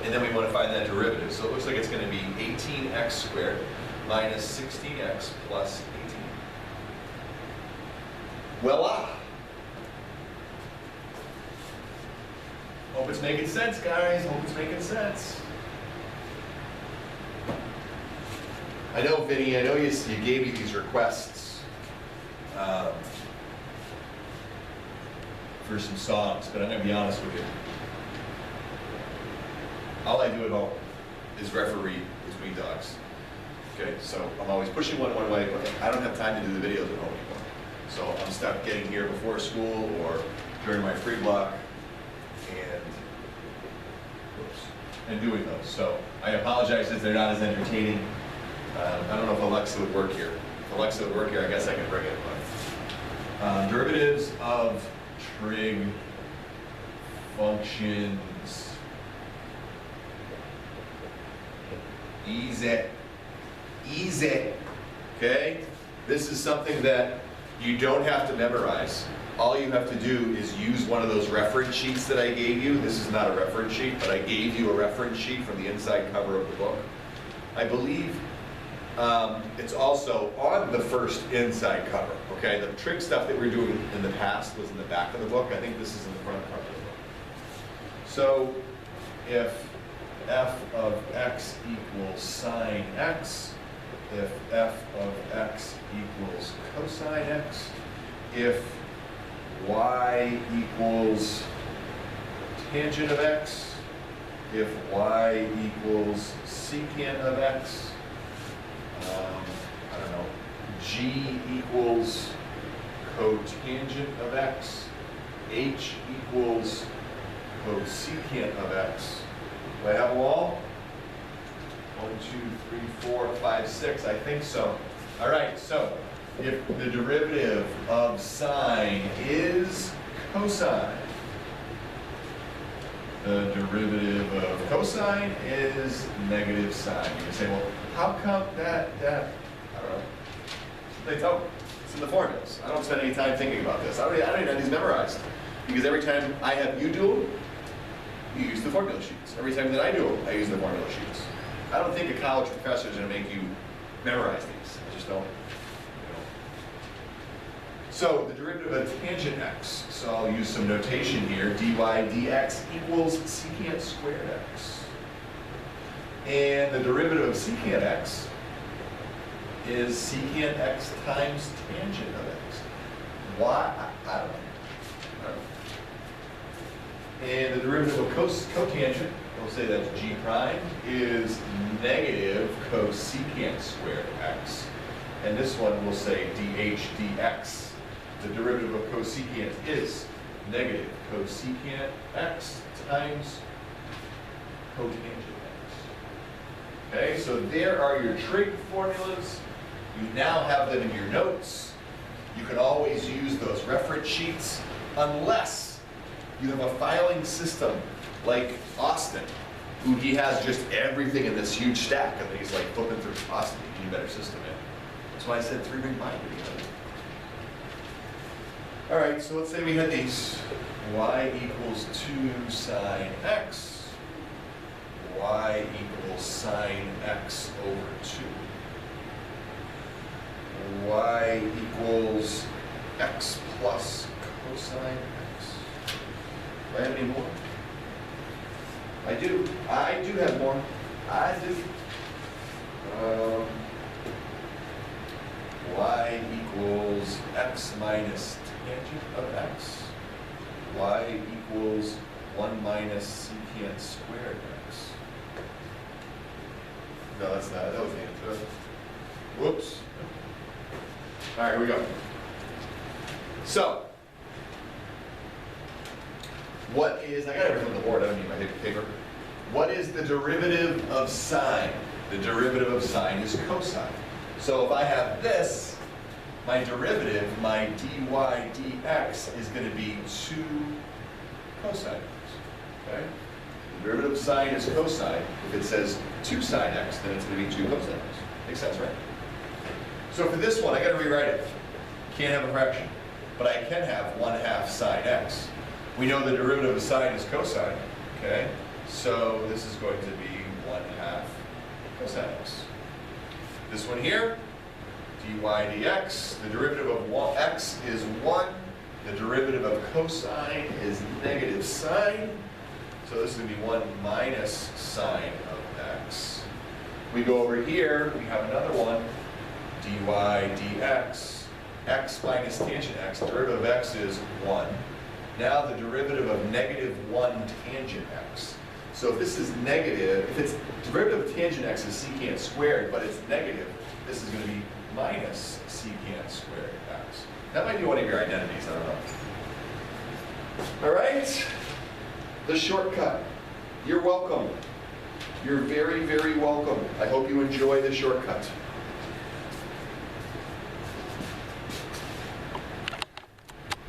And then we want to find that derivative. So it looks like it's going to be 18x squared minus 16x plus 18. Voila! Hope it's making sense, guys. Hope it's making sense. I know, Vinny, I know you gave me these requests for some songs, but I'm going to be honest with you. All I do at home is referee between dogs. Okay, so I'm always pushing one way, but I don't have time to do the videos at home anymore. So I'm stuck getting here before school or during my free block and doing those. So I apologize if they're not as entertaining. I don't know if Alexa would work here. If Alexa would work here, I guess I could bring it. But derivatives of trig functions. Easy. Easy. Okay? This is something that you don't have to memorize. All you have to do is use one of those reference sheets that I gave you. This is not a reference sheet, but I gave you a reference sheet from the inside cover of the book. I believe it's also on the first inside cover. Okay, the trig stuff that we were doing in the past was in the back of the book. I think this is in the front cover of the book. So if f of x equals sine x, if f of x equals cosine x, if y equals tangent of x, if y equals secant of x, I don't know, g equals cotangent of x, h equals cosecant of x. Do I have them all? 1, 2, 3, 4, 5, 6, I think so. All right, so if the derivative of sine is cosine, the derivative of cosine is negative sine. You can say, well, how come that, I don't know. They tell me. It's in the formulas. I don't spend any time thinking about this. I don't even have these memorized. Because every time I have you do them, you use the formula sheets. Every time that I do them, I use the formula sheets. I don't think a college professor is going to make you memorize these. I just don't. So the derivative of tangent x, so I'll use some notation here, dy dx equals secant squared x. And the derivative of secant x is secant x times tangent of x. Why? I don't know. And the derivative of cotangent, we'll say that's g prime, is negative cosecant squared x. And this one we'll say dh dx. The derivative of cosecant is negative cosecant x times cotangent x. Okay, so there are your trig formulas. You now have them in your notes. You can always use those reference sheets unless you have a filing system like Austin, who he has just everything in this huge stack and he's like flipping through. Austin, you need a better system, man. That's why I said 3-ring binder. All right, so let's say we had these. Y equals 2 sine x. Y equals sine x over 2. Y equals x plus cosine x. Do I have any more? I do. I do have more. I do. Y equals x minus tangent of x. Y equals 1 minus secant squared x. No, that's not. That was the answer. Whoops. All right, here we go. So, what is, I got everything on the board, I don't need my paper. What is the derivative of sine? The derivative of sine is cosine. So if I have this, my derivative, my dy dx, is going to be 2 cosine x. Okay? The derivative of sine is cosine. If it says 2 sine x, then it's going to be 2 cosine x. Makes sense, right? So for this one, I got to rewrite it. Can't have a fraction, but I can have 1/2 sine x. We know the derivative of sine is cosine. Okay? So this is going to be 1/2 cosine x. This one here, dy dx, the derivative of x is 1. The derivative of cosine is negative sine. So this is going to be 1 minus sine of x. We go over here, we have another one, dy dx, x minus tangent x, the derivative of x is 1. Now the derivative of negative 1 tangent x. So if this is negative, if it's derivative of tangent x is secant squared, but it's negative, this is going to be minus secant squared x. That might be one of your identities, I don't know. All right, the shortcut. You're welcome. You're very, very welcome. I hope you enjoy the shortcut.